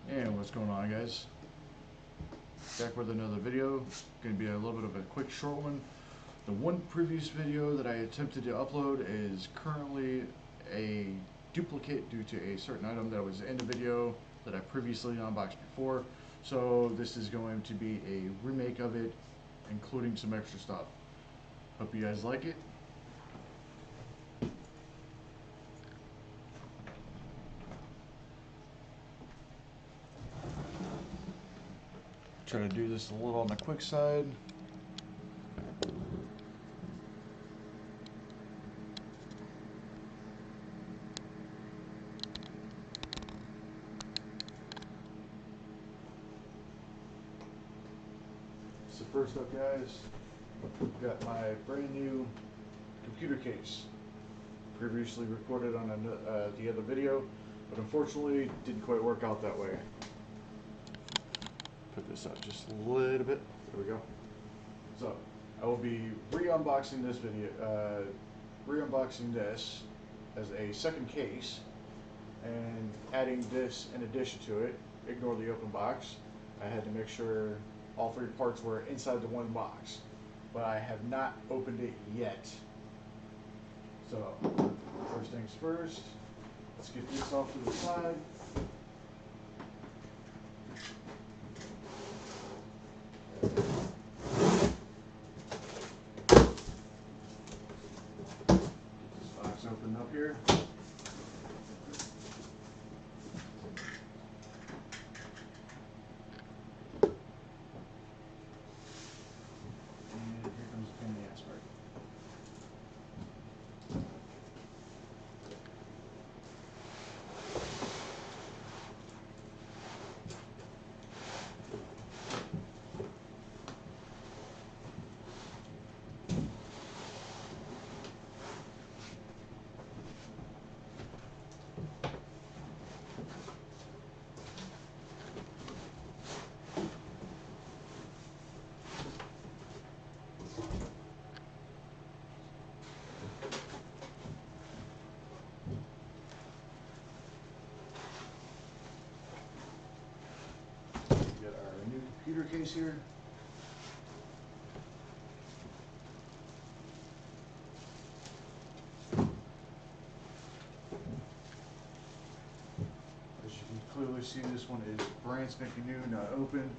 And what's going on, guys? Back with another video. Going to be a little bit of a quick short one. The one previous video that I attempted to upload is currently a duplicate due to a certain item that was in the video that I previously unboxed before. So this is going to be a remake of it, including some extra stuff. Hope you guys like it. Try to do this a little on the quick side. So first up, guys, I've got my brand new computer case. Previously recorded on the other video, but unfortunately didn't quite work out that way. Put this up just a little bit. There we go. So I will be re-unboxing this this as a second case and adding this in addition to it. Ignore the open box. I had to make sure all three parts were inside the one box, but I have not opened it yet. So first things first, let's get this off to the side. Open up here. And here comes the pain in the ass part. Computer case here. As you can clearly see, this one is brand spanking new, not open.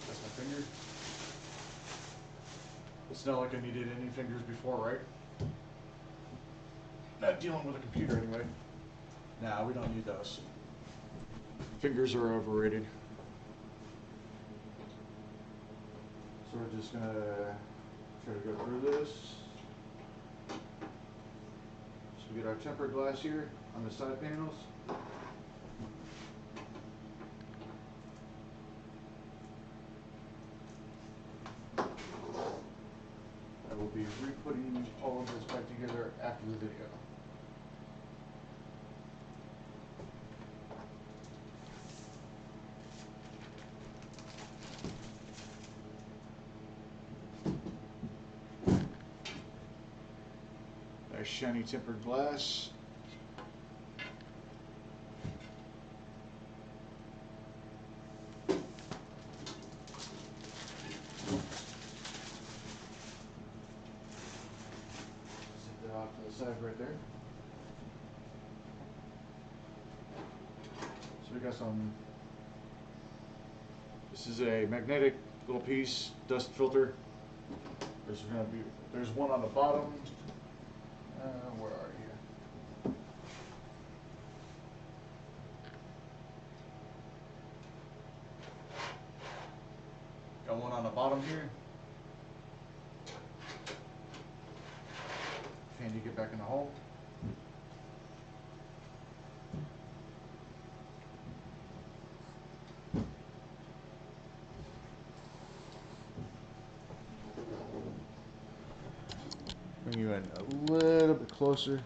That's my finger. It's not like I needed any fingers before, right? Not dealing with a computer anyway. Nah, we don't need those. Fingers are overrated. So we're just gonna try to go through this. So we get our tempered glass here on the side panels. I will be re-putting all of this back together after the video. Nice shiny tempered glass. Off to the side right there. So we got some, this is a magnetic little piece, dust filter. There's one on the bottom. Where are you? Got one on the bottom here. Handy to get back in the hole. Bring you in a little bit closer.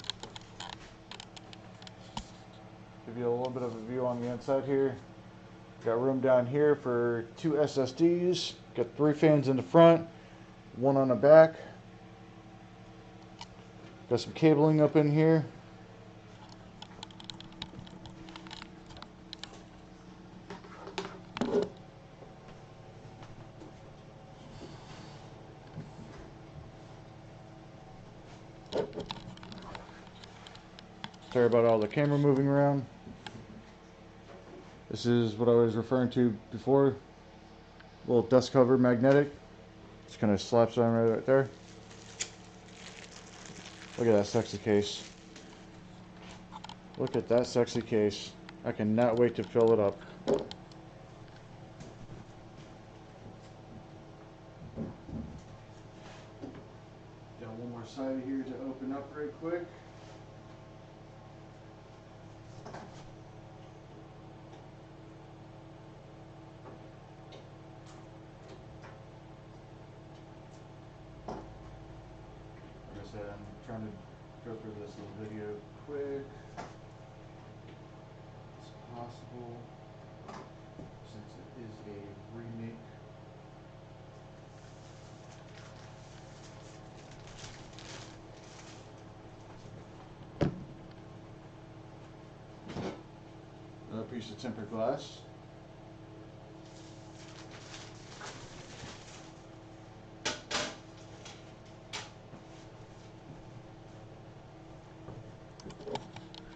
Give you a little bit of a view on the inside here. Got room down here for 2 SSDs. Got 3 fans in the front, 1 on the back. Got some cabling up in here. Sorry about all the camera moving around. This is what I was referring to before. Little dust cover magnetic. Just kind of slaps on right there. Look at that sexy case. Look at that sexy case. I cannot wait to fill it up. Got one more side here to open up right quick. Like I said, I'm trying to go through this little video quick as possible, since it is a remake. Another piece of tempered glass.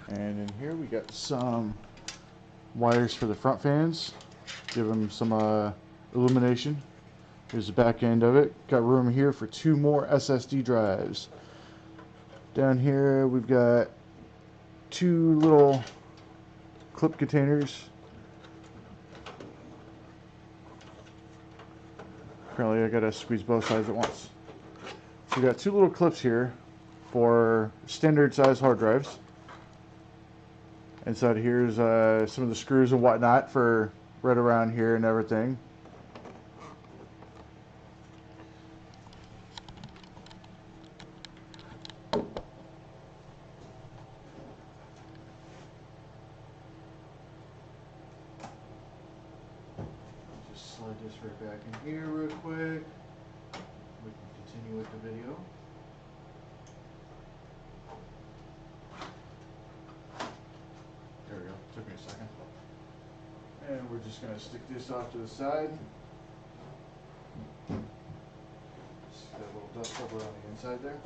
And in here we got some wires for the front fans. Give them some illumination. Here's the back end of it. Got room here for 2 more SSD drives. Down here we've got 2 little clip containers. Apparently I gotta squeeze both sides at once. So we got 2 little clips here for standard size hard drives. Inside here's some of the screws and whatnot for right around here and everything. Just slide this right back in here real quick. We can continue with the video. There we go. Took me a second. And we're just going to stick this off to the side. Just got a little dust cover on the inside there.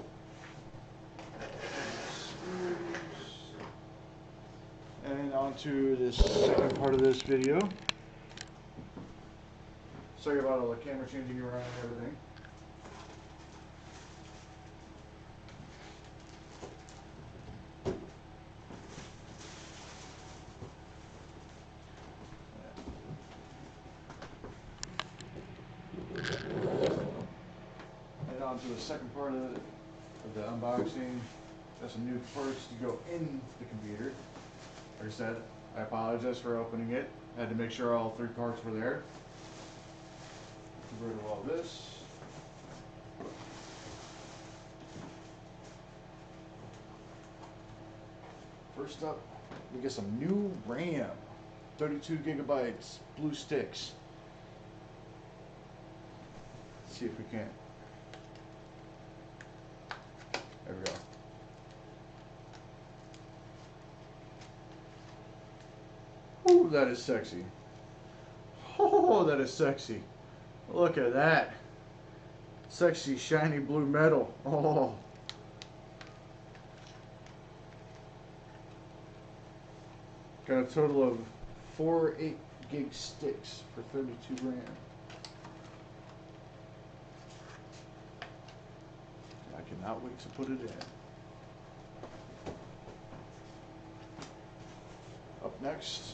And onto this second part of this video. Sorry about all the camera changing around and everything. And on to the second part of the unboxing. Got some new parts to go in the computer. Like I said, I apologize for opening it. I had to make sure all 3 parts were there. Get rid of all this. First up, we get some new RAM. 32 gigabytes, blue sticks. Let's see if we can. There we go. Ooh, that is sexy. Oh, that is sexy. Look at that. Sexy, shiny blue metal. Oh. Got a total of 4 8-gig sticks for 32 RAM. I cannot wait to put it in. Up next,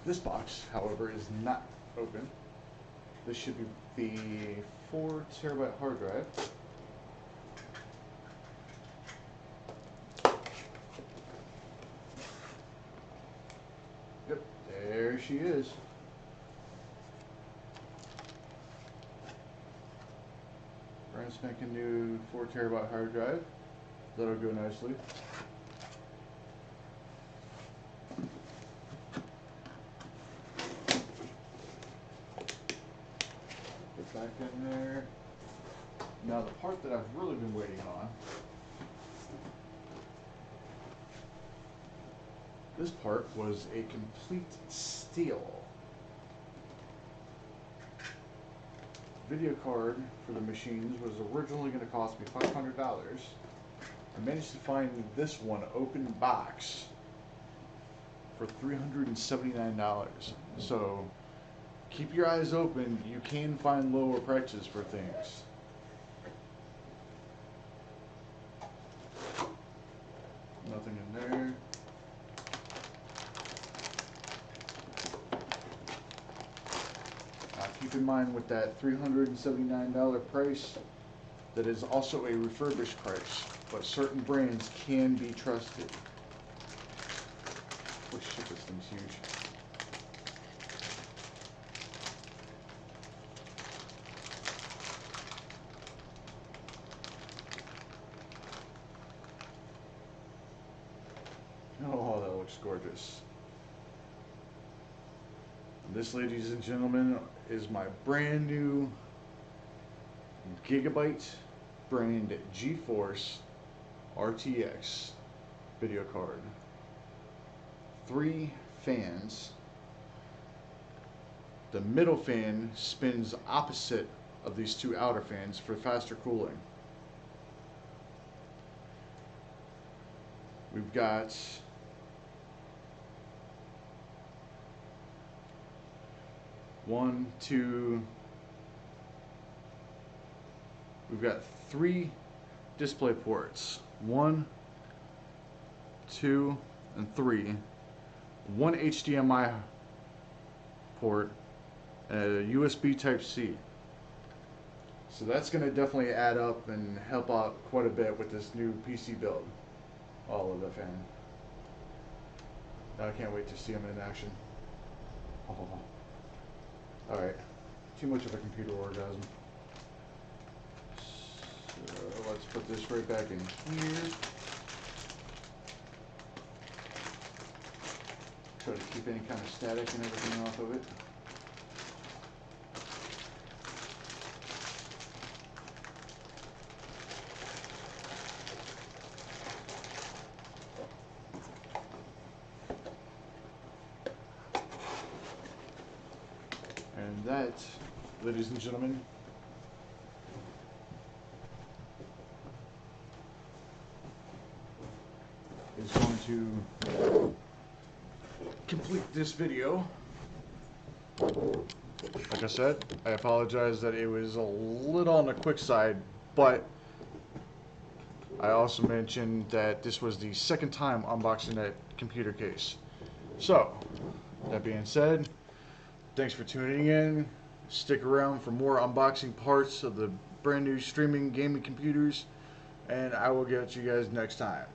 this box, however, is not open. This should be the 4 terabyte hard drive. Yep, there she is. brand spanking new 4TB hard drive. That'll go nicely. Get back in there. Now the part that I've really been waiting on. This part was a complete steal. Video card for the machines was originally going to cost me $500. I managed to find this one open box for $379. So keep your eyes open. You can find lower prices for things. Nothing in there. Keep in mind with that $379 price, that is also a refurbished price, but certain brands can be trusted. Holy shit, this thing's huge. Oh, that looks gorgeous. This, ladies and gentlemen, is my brand new Gigabyte brand GeForce RTX video card. 3 fans. The middle fan spins opposite of these 2 outer fans for faster cooling. We've got we've got 3 display ports. 1, 2, and 3. 1 HDMI port and a USB Type-C. So that's going to definitely add up and help out quite a bit with this new PC build. All of the fan. I can't wait to see them in action. Oh. Alright, too much of a computer orgasm. So let's put this right back in here. Try to keep any kind of static and everything off of it. And that, ladies and gentlemen, is going to complete this video. Like I said, I apologize that it was a little on the quick side, but I also mentioned that this was the second time unboxing that computer case. So, that being said, thanks for tuning in. Stick around for more unboxing parts of the brand new streaming gaming computers, and I will get you guys next time.